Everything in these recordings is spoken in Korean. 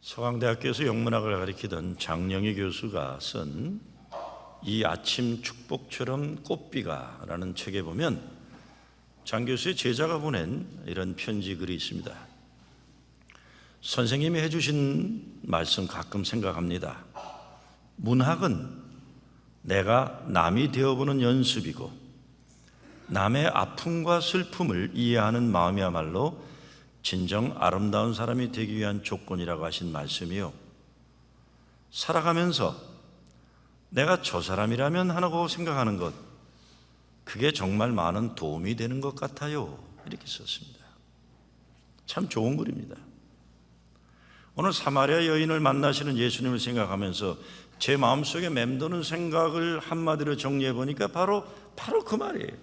서강대학교에서 영문학을 가르치던 장영희 교수가 쓴 이 아침 축복처럼 꽃비가라는 책에 보면 장 교수의 제자가 보낸 이런 편지 글이 있습니다. 선생님이 해주신 말씀 가끔 생각합니다. 문학은 내가 남이 되어보는 연습이고 남의 아픔과 슬픔을 이해하는 마음이야말로 진정 아름다운 사람이 되기 위한 조건이라고 하신 말씀이요, 살아가면서 내가 저 사람이라면 하고 생각하는 것, 그게 정말 많은 도움이 되는 것 같아요, 이렇게 썼습니다. 참 좋은 글입니다. 오늘 사마리아 여인을 만나시는 예수님을 생각하면서 제 마음속에 맴도는 생각을 한마디로 정리해 보니까 바로 그 말이에요.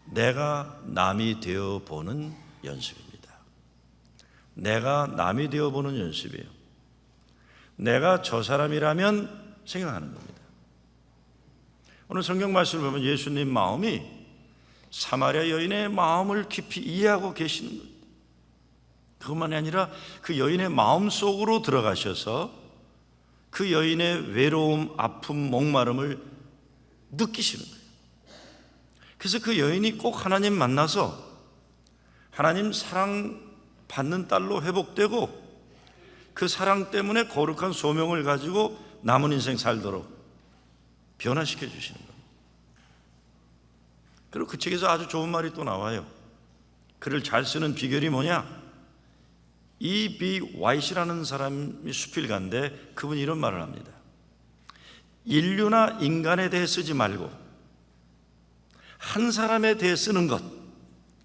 내가 남이 되어보는 연습입니다. 내가 남이 되어보는 연습이에요. 내가 저 사람이라면 생각하는 겁니다. 오늘 성경 말씀을 보면 예수님 마음이 사마리아 여인의 마음을 깊이 이해하고 계시는 거예요. 그것만이 아니라 그 여인의 마음 속으로 들어가셔서 그 여인의 외로움, 아픔, 목마름을 느끼시는 거예요. 그래서 그 여인이 꼭 하나님 만나서 하나님 사랑 받는 딸로 회복되고 그 사랑 때문에 거룩한 소명을 가지고 남은 인생 살도록 변화시켜 주시는 겁니다. 그리고 그 책에서 아주 좋은 말이 또 나와요. 글을 잘 쓰는 비결이 뭐냐? E.B. 화이트라는 사람이 수필가인데 그분이 이런 말을 합니다. 인류나 인간에 대해 쓰지 말고 한 사람에 대해 쓰는 것,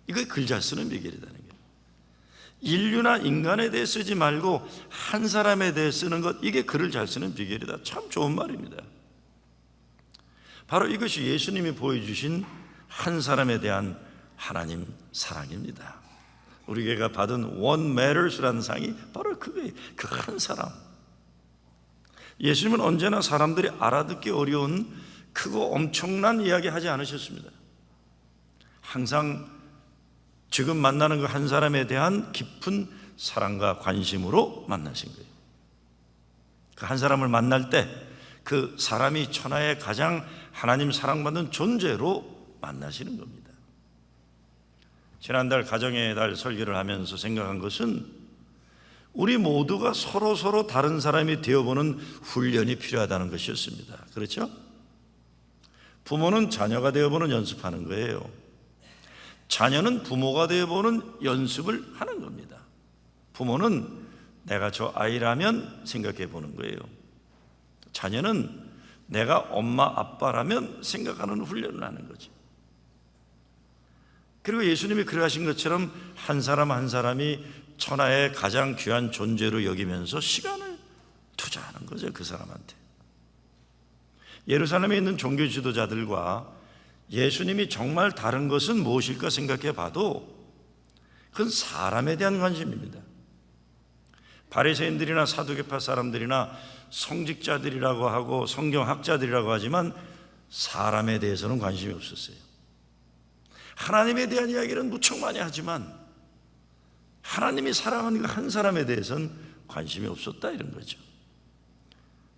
이거 글 잘 쓰는 비결이라는 거예요. 인류나 인간에 대해 쓰지 말고 한 사람에 대해 쓰는 것, 이게 글을 잘 쓰는 비결이다. 참 좋은 말입니다. 바로 이것이 예수님이 보여주신 한 사람에 대한 하나님 사랑입니다. 우리 교회가 받은 One Matters라는 상이 바로 그거예요. 그 한 사람. 예수님은 언제나 사람들이 알아듣기 어려운 크고 엄청난 이야기 하지 않으셨습니다. 항상 지금 만나는 그 한 사람에 대한 깊은 사랑과 관심으로 만나신 거예요. 그 한 사람을 만날 때 그 사람이 천하의 가장 하나님 사랑받는 존재로 만나시는 겁니다. 지난달 가정의 달 설교를 하면서 생각한 것은 우리 모두가 서로 다른 사람이 되어보는 훈련이 필요하다는 것이었습니다. 그렇죠? 부모는 자녀가 되어보는 연습하는 거예요. 자녀는 부모가 되어보는 연습을 하는 겁니다. 부모는 내가 저 아이라면 생각해 보는 거예요. 자녀는 내가 엄마 아빠라면 생각하는 훈련을 하는 거죠. 그리고 예수님이 그러하신 것처럼 한 사람 한 사람이 천하의 가장 귀한 존재로 여기면서 시간을 투자하는 거죠, 그 사람한테. 예루살렘에 있는 종교 지도자들과 예수님이 정말 다른 것은 무엇일까 생각해 봐도 그건 사람에 대한 관심입니다. 바리새인들이나 사두개파 사람들이나 성직자들이라고 하고 성경학자들이라고 하지만 사람에 대해서는 관심이 없었어요. 하나님에 대한 이야기는 무척 많이 하지만 하나님이 사랑하는 그 한 사람에 대해서는 관심이 없었다, 이런 거죠.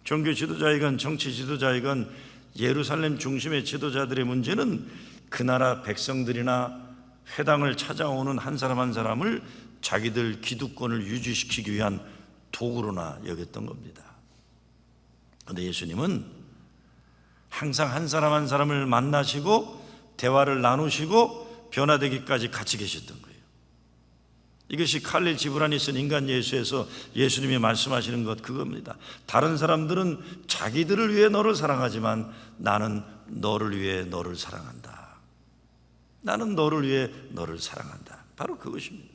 종교 지도자이건 정치 지도자이건 예루살렘 중심의 지도자들의 문제는 그 나라 백성들이나 회당을 찾아오는 한 사람 한 사람을 자기들 기득권을 유지시키기 위한 도구로나 여겼던 겁니다. 그런데 예수님은 항상 한 사람 한 사람을 만나시고 대화를 나누시고 변화되기까지 같이 계셨던 거예요. 이것이 칼릴 지브란이 쓴 인간 예수에서 예수님이 말씀하시는 것, 그겁니다. 다른 사람들은 자기들을 위해 너를 사랑하지만 나는 너를 위해 너를 사랑한다. 나는 너를 위해 너를 사랑한다. 바로 그것입니다.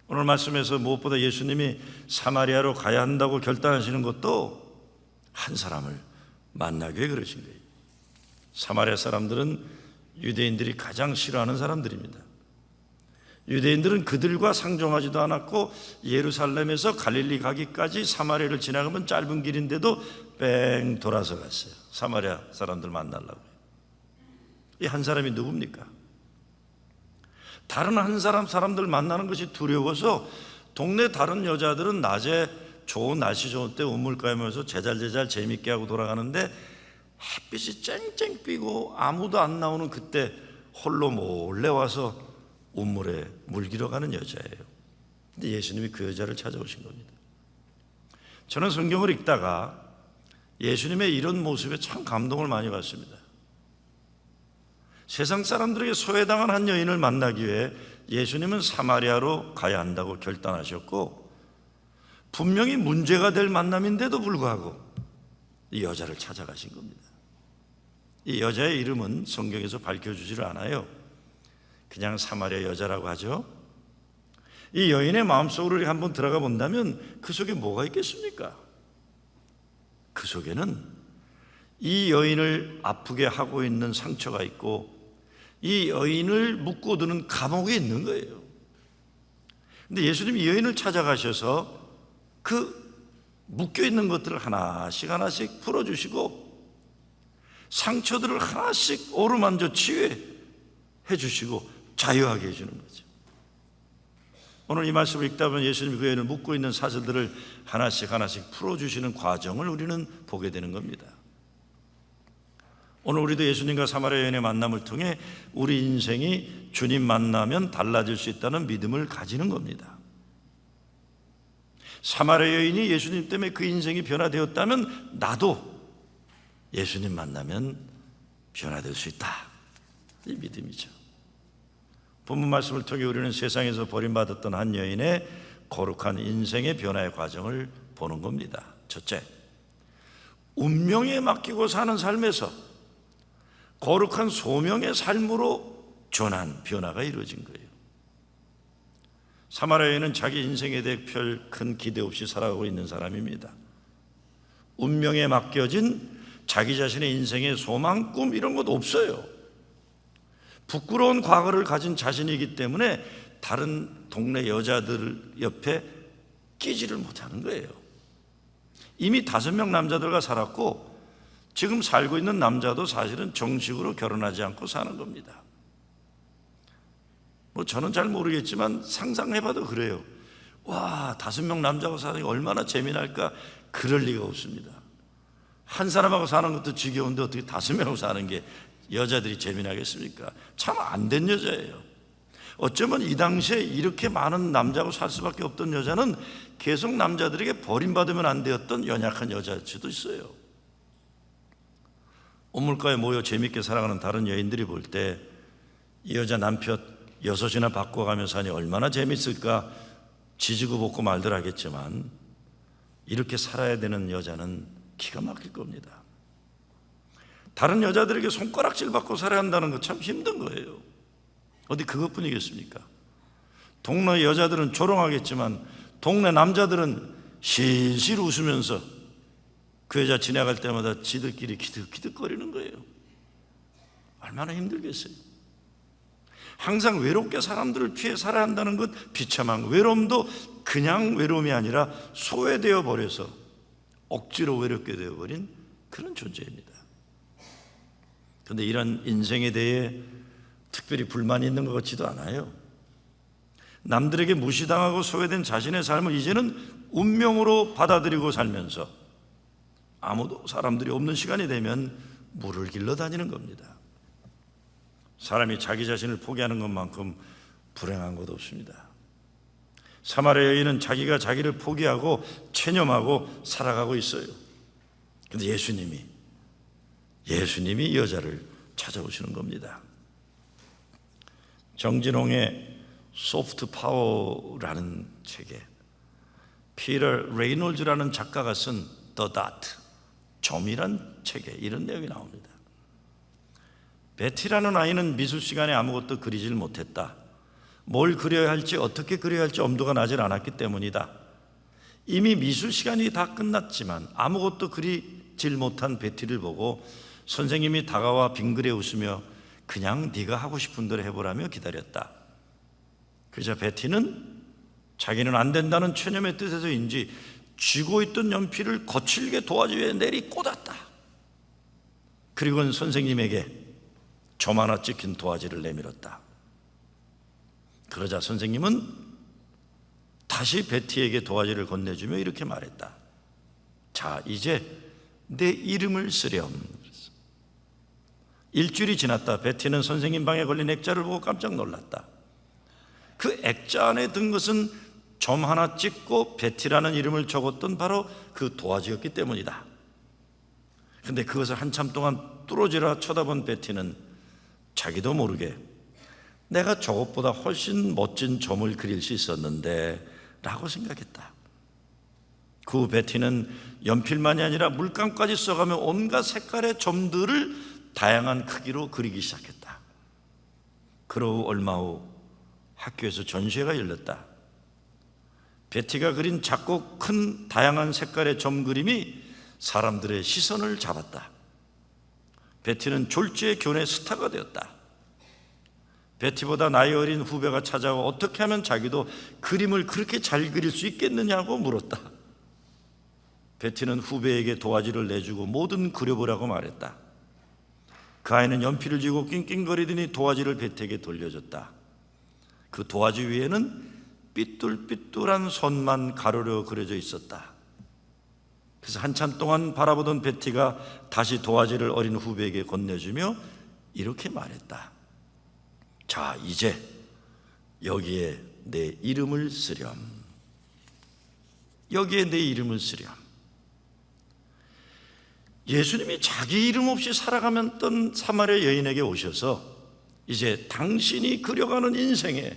오늘 말씀에서 무엇보다 예수님이 사마리아로 가야 한다고 결단하시는 것도 한 사람을 만나기 위해 그러신 거예요. 사마리아 사람들은 유대인들이 가장 싫어하는 사람들입니다. 유대인들은 그들과 상종하지도 않았고 예루살렘에서 갈릴리 가기까지 사마리아를 지나가면 짧은 길인데도 뺑 돌아서 갔어요. 사마리아 사람들 만나려고요. 이 한 사람이 누굽니까? 다른 한 사람들 만나는 것이 두려워서 동네 다른 여자들은 낮에 좋은 날씨 좋을 때 우물가에 모여서 제잘제잘 재밌게 하고 돌아가는데 햇빛이 쨍쨍 삐고 아무도 안 나오는 그때 홀로 몰래 와서 우물에 물기러 가는 여자예요. 근데 예수님이 그 여자를 찾아오신 겁니다. 저는 성경을 읽다가 예수님의 이런 모습에 참 감동을 많이 받습니다. 세상 사람들에게 소외당한 한 여인을 만나기 위해 예수님은 사마리아로 가야 한다고 결단하셨고, 분명히 문제가 될 만남인데도 불구하고 이 여자를 찾아가신 겁니다. 이 여자의 이름은 성경에서 밝혀주지를 않아요. 그냥 사마리아 여자라고 하죠. 이 여인의 마음속으로 한번 들어가 본다면 그 속에 뭐가 있겠습니까? 그 속에는 이 여인을 아프게 하고 있는 상처가 있고 이 여인을 묶어두는 감옥에 있는 거예요. 근데 예수님이 이 여인을 찾아가셔서 그 묶여있는 것들을 하나씩 하나씩 풀어주시고 상처들을 하나씩 어루만져 치유해 주시고 자유하게 해주는 거죠. 오늘 이 말씀을 읽다 보면 예수님이 그 여인을 묶고 있는 사슬들을 하나씩 하나씩 풀어주시는 과정을 우리는 보게 되는 겁니다. 오늘 우리도 예수님과 사마리아 여인의 만남을 통해 우리 인생이 주님 만나면 달라질 수 있다는 믿음을 가지는 겁니다. 사마리아 여인이 예수님 때문에 그 인생이 변화되었다면 나도 예수님 만나면 변화될 수 있다, 이 믿음이죠. 본문 말씀을 통해 우리는 세상에서 버림받았던 한 여인의 거룩한 인생의 변화의 과정을 보는 겁니다. 첫째, 운명에 맡기고 사는 삶에서 거룩한 소명의 삶으로 전환, 변화가 이루어진 거예요. 사마리아 여인은 자기 인생에 대해 별 큰 기대 없이 살아가고 있는 사람입니다. 운명에 맡겨진 자기 자신의 인생의 소망, 꿈 이런 것도 없어요. 부끄러운 과거를 가진 자신이기 때문에 다른 동네 여자들 옆에 끼지를 못하는 거예요. 이미 5명 남자들과 살았고 지금 살고 있는 남자도 사실은 정식으로 결혼하지 않고 사는 겁니다. 저는 잘 모르겠지만 상상해봐도 그래요. 와, 5명 남자하고 사는 게 얼마나 재미날까? 그럴 리가 없습니다. 한 사람하고 사는 것도 지겨운데 어떻게 5명하고 사는 게 여자들이 재미나겠습니까? 참 안 된 여자예요. 어쩌면 이 당시에 이렇게 많은 남자하고 살 수밖에 없던 여자는 계속 남자들에게 버림받으면 안 되었던 연약한 여자일 수도 있어요. 우물가에 모여 재밌게 살아가는 다른 여인들이 볼 때 이 여자 남편 6이나 바꿔가며 사니 얼마나 재밌을까 지지고 볶고 말들 하겠지만 이렇게 살아야 되는 여자는 기가 막힐 겁니다. 다른 여자들에게 손가락질 받고 살아야 한다는 거 참 힘든 거예요. 어디 그것뿐이겠습니까? 동네 여자들은 조롱하겠지만 동네 남자들은 실실 웃으면서 그 여자 지나갈 때마다 지들끼리 기득기득거리는 거예요. 얼마나 힘들겠어요. 항상 외롭게 사람들을 피해 살아야 한다는 것 비참한 외로움도 그냥 외로움이 아니라 소외되어 버려서 억지로 외롭게 되어버린 그런 존재입니다. 그런데 이런 인생에 대해 특별히 불만이 있는 것 같지도 않아요. 남들에게 무시당하고 소외된 자신의 삶을 이제는 운명으로 받아들이고 살면서 아무도 사람들이 없는 시간이 되면 물을 길러 다니는 겁니다. 사람이 자기 자신을 포기하는 것만큼 불행한 것 없습니다. 사마리아 여인은 자기가 자기를 포기하고 체념하고 살아가고 있어요. 그런데 예수님이 이 여자를 찾아오시는 겁니다. 정진홍의 소프트 파워라는 책에 피터 레이놀즈라는 작가가 쓴 The Dot, 점이란 책에 이런 내용이 나옵니다. 베티라는 아이는 미술 시간에 아무것도 그리질 못했다. 뭘 그려야 할지 어떻게 그려야 할지 엄두가 나질 않았기 때문이다. 이미 미술 시간이 다 끝났지만 아무것도 그리질 못한 베티를 보고 선생님이 다가와 빙그레 웃으며 그냥 네가 하고 싶은 대로 해보라며 기다렸다. 그러자 베티는 자기는 안 된다는 체념의 뜻에서인지 쥐고 있던 연필을 거칠게 도화지 위에 내리 꽂았다. 그리고는 선생님에게 점 하나 찍힌 도화지를 내밀었다. 그러자 선생님은 다 다시 베티에게 도화지를 건네주며 이렇게 말했다. 자, 이제 내 이름을 쓰렴. 일주일이 지났다. 베티는 선생님 방에 걸린 액자를 보고 깜짝 놀랐다. 그 액자 안에 든 것은 점 하나 찍고 베티라는 이름을 적었던 바로 그 도화지였기 때문이다. 그런데 그것을 한참 동안 뚫어지라 쳐다본 베티는 자기도 모르게 내가 저것보다 훨씬 멋진 점을 그릴 수 있었는데 라고 생각했다. 그 후 베티는 연필만이 아니라 물감까지 써가며 온갖 색깔의 점들을 다양한 크기로 그리기 시작했다. 그러고 얼마 후 학교에서 전시회가 열렸다. 베티가 그린 작고 큰 다양한 색깔의 점 그림이 사람들의 시선을 잡았다. 베티는 졸지의 교내 스타가 되었다. 베티보다 나이 어린 후배가 찾아와 어떻게 하면 자기도 그림을 그렇게 잘 그릴 수 있겠느냐고 물었다. 베티는 후배에게 도화지를 내주고 뭐든 그려보라고 말했다. 그 아이는 연필을 쥐고 낑낑거리더니 도화지를 베티에게 돌려줬다. 그 도화지 위에는 삐뚤삐뚤한 선만 가로로 그려져 있었다. 그래서 한참 동안 바라보던 베티가 다시 도화지를 어린 후배에게 건네주며 이렇게 말했다. 자, 이제 여기에 내 이름을 쓰렴. 여기에 내 이름을 쓰렴. 예수님이 자기 이름 없이 살아가던 사마리아 여인에게 오셔서 이제 당신이 그려가는 인생에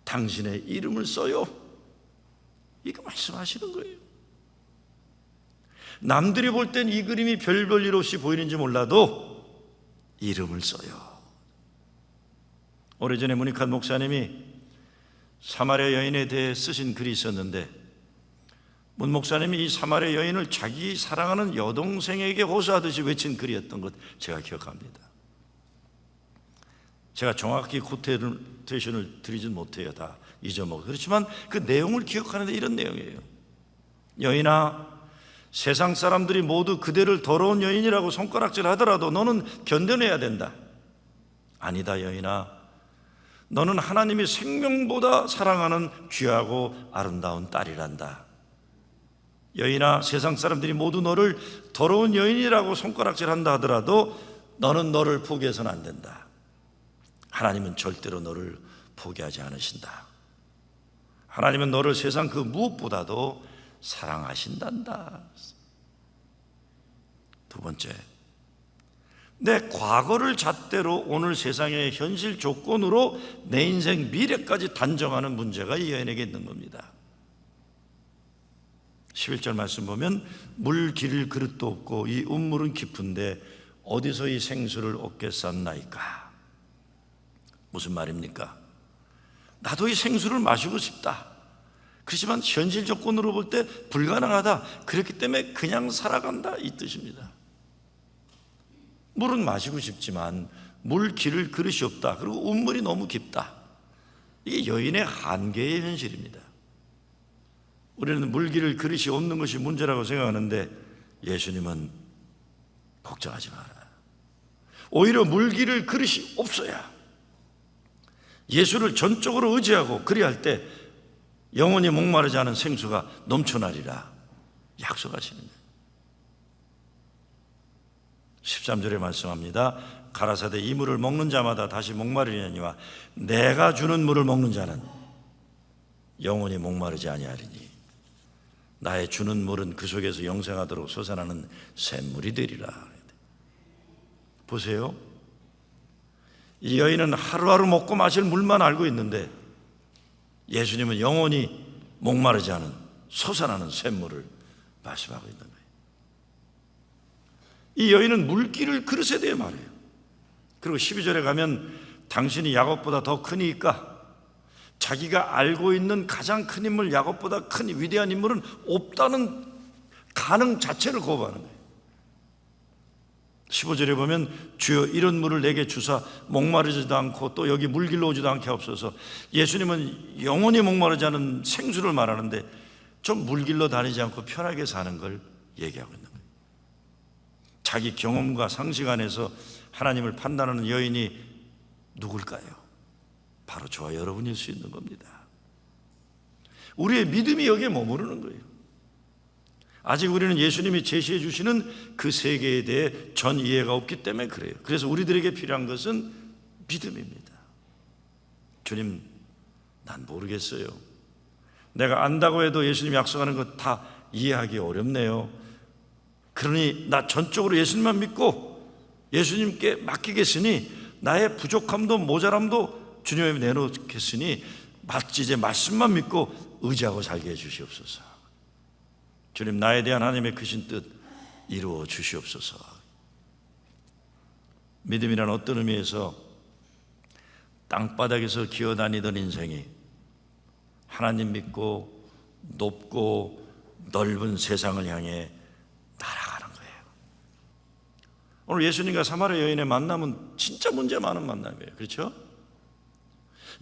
당신의 이름을 써요. 이거 말씀하시는 거예요. 남들이 볼 땐 이 그림이 별 일 없이 보이는지 몰라도 이름을 써요. 오래전에 문익환 목사님이 사마리아 여인에 대해 쓰신 글이 있었는데 문 목사님이 이 사마리아 여인을 자기 사랑하는 여동생에게 호소하듯이 외친 글이었던 것 제가 기억합니다. 제가 정확히 코테이션을 드리진 못해요. 다 잊어먹어요. 그렇지만 그 내용을 기억하는데 이런 내용이에요. 여인아, 세상 사람들이 모두 그대를 더러운 여인이라고 손가락질 하더라도 너는 견뎌내야 된다. 아니다 여인아, 너는 하나님이 생명보다 사랑하는 귀하고 아름다운 딸이란다. 여인아, 세상 사람들이 모두 너를 더러운 여인이라고 손가락질한다 하더라도 너는 너를 포기해서는 안 된다. 하나님은 절대로 너를 포기하지 않으신다. 하나님은 너를 세상 그 무엇보다도 사랑하신단다. 두 번째, 내 과거를 잣대로 오늘 세상의 현실 조건으로 내 인생 미래까지 단정하는 문제가 이 여인에게 있는 겁니다. 11절 말씀 보면 물 기를 그릇도 없고 이 운물은 깊은데 어디서 이 생수를 얻겠사옵나이까. 무슨 말입니까? 나도 이 생수를 마시고 싶다. 그렇지만 현실 조건으로 볼 때 불가능하다. 그렇기 때문에 그냥 살아간다 이 뜻입니다. 물은 마시고 싶지만 물 기를 그릇이 없다. 그리고 운물이 너무 깊다. 이게 여인의 한계의 현실입니다. 우리는 물기를 그릇이 없는 것이 문제라고 생각하는데 예수님은 걱정하지 마라. 오히려 물기를 그릇이 없어야 예수를 전적으로 의지하고 그리할 때 영원히 목마르지 않은 생수가 넘쳐나리라 약속하시는 거예요. 13절에 말씀합니다. 가라사대 이 물을 먹는 자마다 다시 목마르려니와 내가 주는 물을 먹는 자는 영원히 목마르지 아니하리니 나의 주는 물은 그 속에서 영생하도록 솟아나는 샘물이 되리라. 보세요. 이 여인은 하루하루 먹고 마실 물만 알고 있는데 예수님은 영원히 목마르지 않은 솟아나는 샘물을 말씀하고 있는 거예요. 이 여인은 물기를 그릇에 대해 말해요. 그리고 12절에 가면 당신이 야곱보다 더 크니까 자기가 알고 있는 가장 큰 인물 야곱보다 큰 위대한 인물은 없다는 가능 자체를 거부하는 거예요. 15절에 보면 주여 이런 물을 내게 주사 목마르지도 않고 또 여기 물길로 오지도 않게 하옵소서. 예수님은 영원히 목마르지 않은 생수를 말하는데 좀 물길로 다니지 않고 편하게 사는 걸 얘기하고 있는 거예요. 자기 경험과 상식 안에서 하나님을 판단하는 여인이 누굴까요? 바로 저와 여러분일 수 있는 겁니다. 우리의 믿음이 여기에 머무르는 거예요. 아직 우리는 예수님이 제시해 주시는 그 세계에 대해 전 이해가 없기 때문에 그래요. 그래서 우리들에게 필요한 것은 믿음입니다. 주님, 난 모르겠어요. 내가 안다고 해도 예수님 약속하는 것 다 이해하기 어렵네요. 그러니 나 전적으로 예수님만 믿고 예수님께 맡기겠으니 나의 부족함도 모자람도 주님에게 내놓겠으니 마치 이제 말씀만 믿고 의지하고 살게 해주시옵소서. 주님, 나에 대한 하나님의 크신 뜻 이루어 주시옵소서. 믿음이란 어떤 의미에서 땅바닥에서 기어다니던 인생이 하나님 믿고 높고 넓은 세상을 향해 날아가는 거예요. 오늘 예수님과 사마리아 여인의 만남은 진짜 문제 많은 만남이에요. 그렇죠?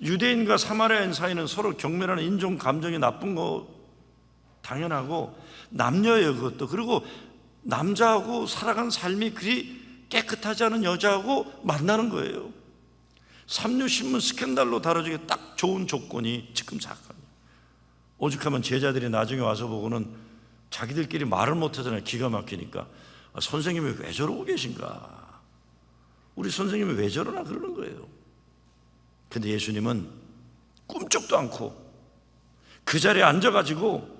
유대인과 사마리아인 사이는 서로 경멸하는 인종 감정이 나쁜 거 당연하고 남녀예요, 그것도. 그리고 남자하고 살아가는 삶이 그리 깨끗하지 않은 여자하고 만나는 거예요. 삼류신문 스캔들로 다뤄주기 딱 좋은 조건이 지금 사건이에요. 오죽하면 제자들이 나중에 와서 보고는 자기들끼리 말을 못하잖아요. 기가 막히니까. 선생님이 왜 저러고 계신가? 우리 선생님이 왜 저러나 그러는 거예요. 근데 예수님은 꿈쩍도 않고 그 자리에 앉아가지고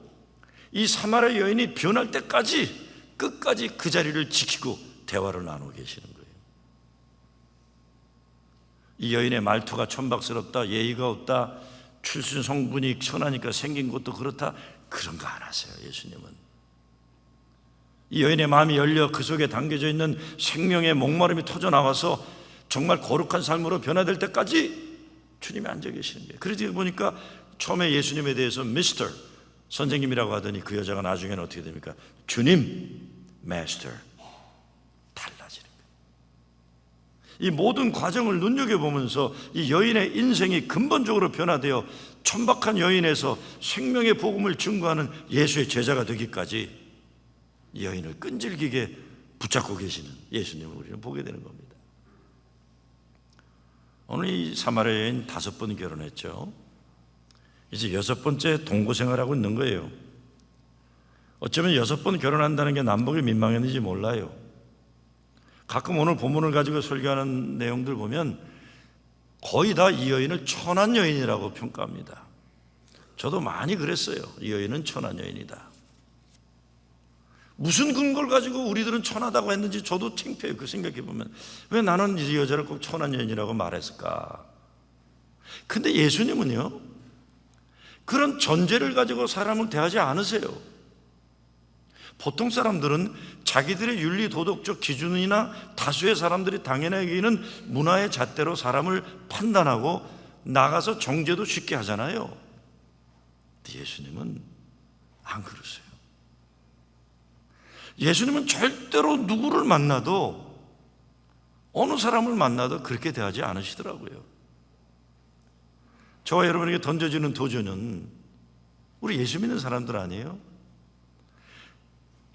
이 사마리아 여인이 변할 때까지 끝까지 그 자리를 지키고 대화를 나누고 계시는 거예요. 이 여인의 말투가 천박스럽다, 예의가 없다, 출신 성분이 천하니까 생긴 것도 그렇다, 그런 거 안 하세요. 예수님은 이 여인의 마음이 열려 그 속에 담겨져 있는 생명의 목마름이 터져나와서 정말 거룩한 삶으로 변화될 때까지 주님이 앉아 계시는 거예요. 그러다 보니까 처음에 예수님에 대해서 미스터 선생님이라고 하더니 그 여자가 나중에는 어떻게 됩니까? 주님, 마스터. 달라지는 거예요. 이 모든 과정을 눈여겨보면서 이 여인의 인생이 근본적으로 변화되어 천박한 여인에서 생명의 복음을 증거하는 예수의 제자가 되기까지 이 여인을 끈질기게 붙잡고 계시는 예수님을 우리는 보게 되는 겁니다. 오늘 이 사마리아 여인 5번 결혼했죠. 이제 6번째 동거 생활하고 있는 거예요. 어쩌면 6번 결혼한다는 게 남북이 민망했는지 몰라요. 가끔 오늘 본문을 가지고 설교하는 내용들 보면 거의 다 이 여인을 천한 여인이라고 평가합니다. 저도 많이 그랬어요. 이 여인은 천한 여인이다. 무슨 근거를 가지고 우리들은 천하다고 했는지 저도 창피해요. 그 생각해 보면 왜 나는 이 여자를 꼭 천한 여인이라고 말했을까? 근데 예수님은요, 그런 전제를 가지고 사람을 대하지 않으세요. 보통 사람들은 자기들의 윤리 도덕적 기준이나 다수의 사람들이 당연히 여기는 문화의 잣대로 사람을 판단하고 나가서 정죄도 쉽게 하잖아요. 근데 예수님은 안 그러세요. 예수님은 절대로 누구를 만나도, 어느 사람을 만나도 그렇게 대하지 않으시더라고요. 저와 여러분에게 던져지는 도전은 우리 예수 믿는 사람들 아니에요?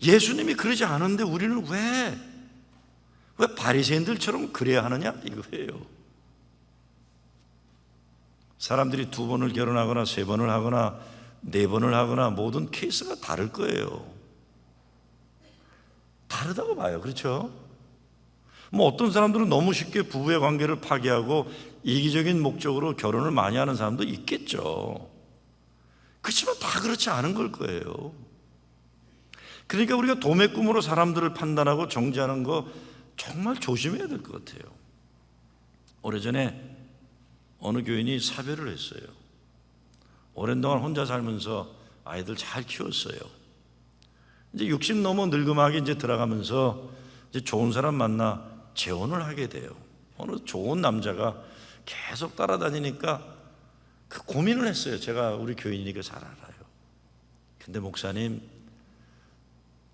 예수님이 그러지 않은데 우리는 왜 바리새인들처럼 그래야 하느냐 이거예요. 사람들이 2번을 결혼하거나 3번을 하거나 4번을 하거나 모든 케이스가 다를 거예요. 다르다고 봐요. 그렇죠? 뭐 어떤 사람들은 너무 쉽게 부부의 관계를 파괴하고 이기적인 목적으로 결혼을 많이 하는 사람도 있겠죠. 그렇지만 다 그렇지 않은 걸 거예요. 그러니까 우리가 도매꿈으로 사람들을 판단하고 정죄하는 거 정말 조심해야 될 것 같아요. 오래전에 어느 교인이 사별을 했어요. 오랜 동안 혼자 살면서 아이들 잘 키웠어요. 이제 60 넘어 늙음하게 이제 들어가면서 이제 좋은 사람 만나 재혼을 하게 돼요. 어느 좋은 남자가 계속 따라다니니까 그 고민을 했어요. 제가 우리 교인이니까 잘 알아요. 근데 목사님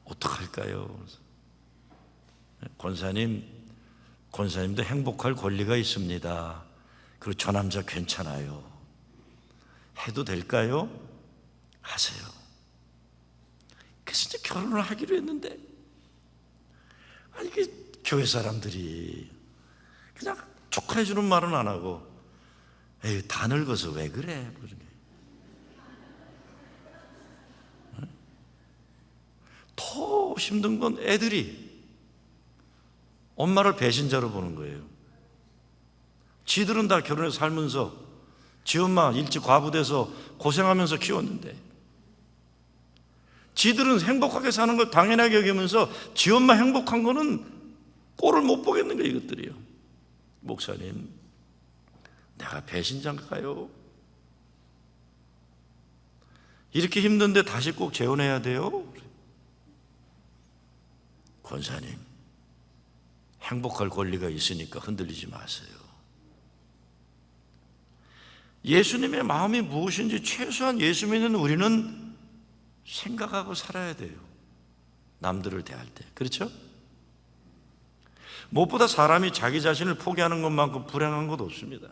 어떡할까요? 권사님도 행복할 권리가 있습니다. 그리고 저 남자 괜찮아요. 해도 될까요? 하세요. 그래서 이제 결혼을 하기로 했는데, 아니 이게 교회 사람들이 그냥 축하해주는 말은 안 하고, 에이 다 늙어서 왜 그래? 힘든 건 애들이 엄마를 배신자로 보는 거예요. 지들은 다 결혼해서 살면서 지 엄마 일찍 과부돼서 고생하면서 키웠는데, 지들은 행복하게 사는 걸 당연하게 여기면서 지 엄마 행복한 거는 꼴을 못 보겠는 거예요, 이것들이요. 목사님, 내가 배신자인가요? 이렇게 힘든데 다시 꼭 재혼해야 돼요? 권사님, 행복할 권리가 있으니까 흔들리지 마세요. 예수님의 마음이 무엇인지 최소한 예수 믿는 우리는 생각하고 살아야 돼요. 남들을 대할 때. 그렇죠? 무엇보다 사람이 자기 자신을 포기하는 것만큼 불행한 것 없습니다.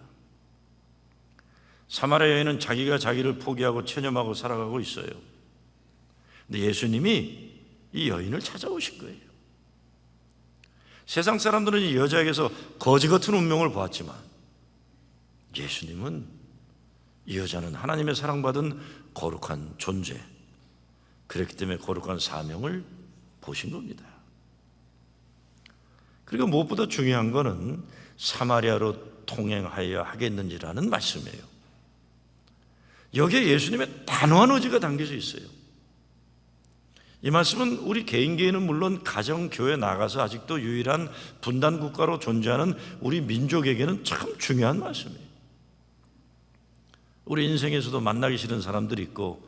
사마리아 여인은 자기가 자기를 포기하고 체념하고 살아가고 있어요. 근데 예수님이 이 여인을 찾아오신 거예요. 세상 사람들은 이 여자에게서 거지 같은 운명을 보았지만 예수님은 이 여자는 하나님의 사랑받은 거룩한 존재, 그렇기 때문에 거룩한 사명을 보신 겁니다. 그리고 무엇보다 중요한 것은 사마리아로 통행하여 하겠는지라는 말씀이에요. 여기에 예수님의 단호한 의지가 담겨져 있어요. 이 말씀은 우리 개인계에는 물론 가정, 교회 나가서 아직도 유일한 분단 국가로 존재하는 우리 민족에게는 참 중요한 말씀이에요. 우리 인생에서도 만나기 싫은 사람들이 있고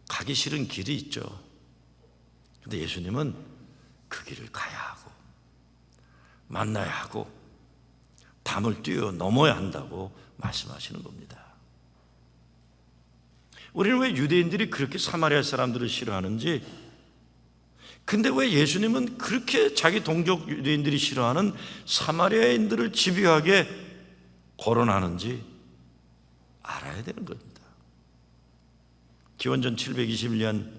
가기 싫은 길이 있죠. 그런데 예수님은 그 길을 가야 하고 만나야 하고 담을 뛰어넘어야 한다고 말씀하시는 겁니다. 우리는 왜 유대인들이 그렇게 사마리아 사람들을 싫어하는지, 근데 왜 예수님은 그렇게 자기 동족 유대인들이 싫어하는 사마리아인들을 집요하게 거론하는지 알아야 되는 겁니다. 기원전 721년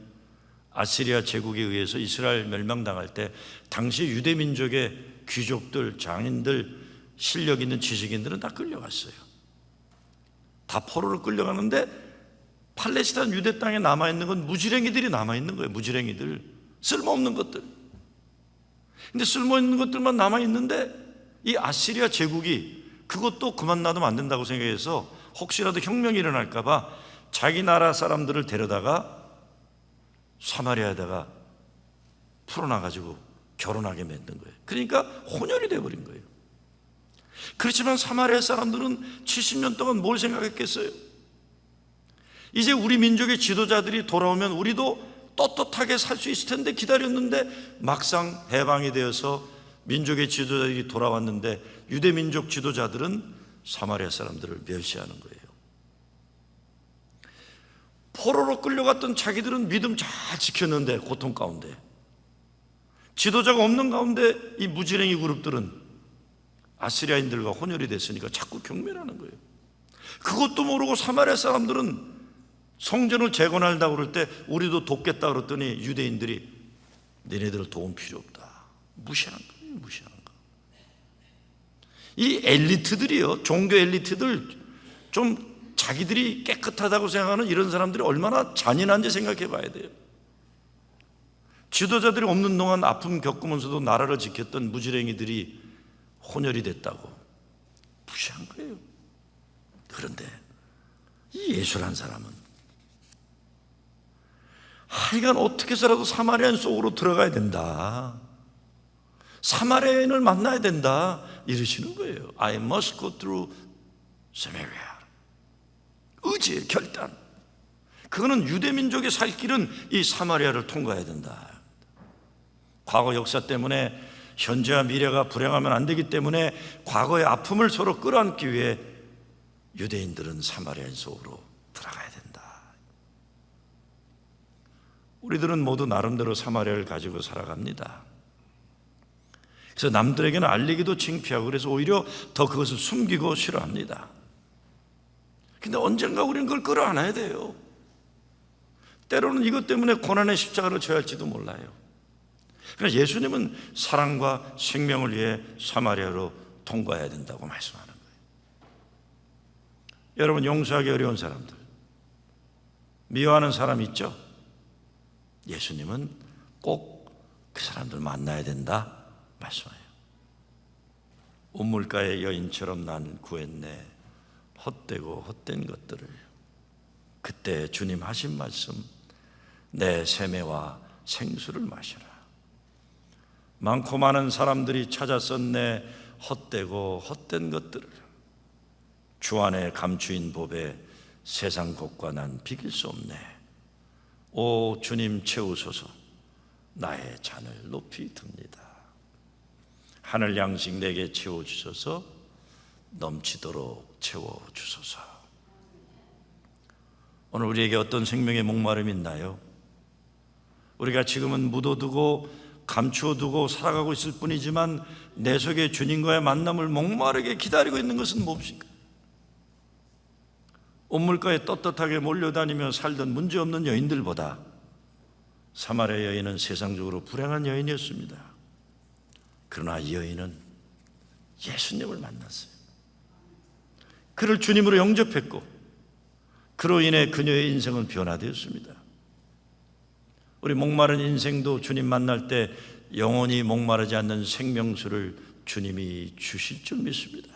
아시리아 제국에 의해서 이스라엘 멸망당할 때 당시 유대 민족의 귀족들, 장인들, 실력 있는 지식인들은 다 끌려갔어요. 다 포로로 끌려가는데 팔레스타인 유대 땅에 남아있는 건 무지랭이들이 남아있는 거예요. 무지랭이들, 쓸모없는 것들. 근데 쓸모있는 것들만 남아있는데 이 아시리아 제국이 그것도 그만 놔두면 안 된다고 생각해서 혹시라도 혁명이 일어날까 봐 자기 나라 사람들을 데려다가 사마리아에다가 풀어놔가지고 결혼하게 만든 거예요. 그러니까 혼혈이 돼버린 거예요. 그렇지만 사마리아 사람들은 70년 동안 뭘 생각했겠어요? 이제 우리 민족의 지도자들이 돌아오면 우리도 떳떳하게 살 수 있을 텐데 기다렸는데, 막상 해방이 되어서 민족의 지도자들이 돌아왔는데 유대 민족 지도자들은 사마리아 사람들을 멸시하는 거예요. 포로로 끌려갔던 자기들은 믿음 잘 지켰는데 고통 가운데, 지도자가 없는 가운데 이 무지랭이 그룹들은 아시리아인들과 혼혈이 됐으니까 자꾸 경멸하는 거예요. 그것도 모르고 사마리아 사람들은 성전을 재건한다고 그럴 때 우리도 돕겠다 그랬더니 유대인들이 너네들 도움 필요 없다. 무시하는 거예요. 무시하는 거. 이 엘리트들이요, 종교 엘리트들, 좀 자기들이 깨끗하다고 생각하는 이런 사람들이 얼마나 잔인한지 생각해 봐야 돼요. 지도자들이 없는 동안 아픔 겪으면서도 나라를 지켰던 무지랭이들이 혼혈이 됐다고 무시한 거예요. 그런데 이 예수란 사람은 하여간 어떻게 해서라도 사마리아인 속으로 들어가야 된다, 사마리아인을 만나야 된다 이러시는 거예요. I must go through Samaria. 의지의 결단. 그거는 유대민족의 살 길은 이 사마리아를 통과해야 된다. 과거 역사 때문에 현재와 미래가 불행하면 안 되기 때문에 과거의 아픔을 서로 끌어안기 위해 유대인들은 사마리아인 속으로 들어가야 된다. 우리들은 모두 나름대로 사마리아를 가지고 살아갑니다. 그래서 남들에게는 알리기도 창피하고 그래서 오히려 더 그것을 숨기고 싫어합니다. 근데 언젠가 우리는 그걸 끌어안아야 돼요. 때로는 이것 때문에 고난의 십자가를 져야 할지도 몰라요. 그러나 예수님은 사랑과 생명을 위해 사마리아로 통과해야 된다고 말씀하는 거예요. 여러분, 용서하기 어려운 사람들, 미워하는 사람 있죠? 예수님은 꼭 그 사람들 만나야 된다 말씀해요. 온물가의 여인처럼 난 구했네, 헛되고 헛된 것들을. 그때 주님 하신 말씀, 내 세매와 생수를 마셔라. 많고 많은 사람들이 찾아섰네, 헛되고 헛된 것들을. 주 안에 감추인 법에 세상 것과 난 비길 수 없네. 오 주님 채우소서. 나의 잔을 높이 듭니다. 하늘 양식 내게 채워주셔서 넘치도록 채워주소서. 오늘 우리에게 어떤 생명의 목마름이 있나요? 우리가 지금은 묻어두고 감추어두고 살아가고 있을 뿐이지만 내 속에 주님과의 만남을 목마르게 기다리고 있는 것은 무엇입니까? 온물가에 떳떳하게 몰려다니며 살던 문제없는 여인들보다 사마리아 여인은 세상적으로 불행한 여인이었습니다. 그러나 이 여인은 예수님을 만났어요. 그를 주님으로 영접했고 그로 인해 그녀의 인생은 변화되었습니다. 우리 목마른 인생도 주님 만날 때 영원히 목마르지 않는 생명수를 주님이 주실 줄 믿습니다.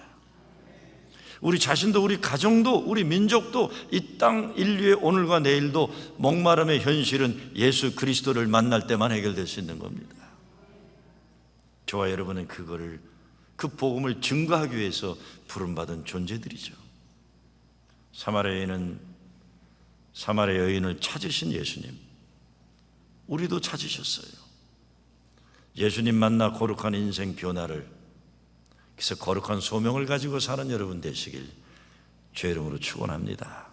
우리 자신도, 우리 가정도, 우리 민족도, 이 땅 인류의 오늘과 내일도 목마름의 현실은 예수 그리스도를 만날 때만 해결될 수 있는 겁니다. 저와 여러분은 그 복음을 증거하기 위해서 부름받은 존재들이죠. 사마리아 여인을 찾으신 예수님, 우리도 찾으셨어요. 예수님 만나 거룩한 인생 변화를, 그래서 거룩한 소명을 가지고 사는 여러분 되시길 주의 이름으로 축원합니다.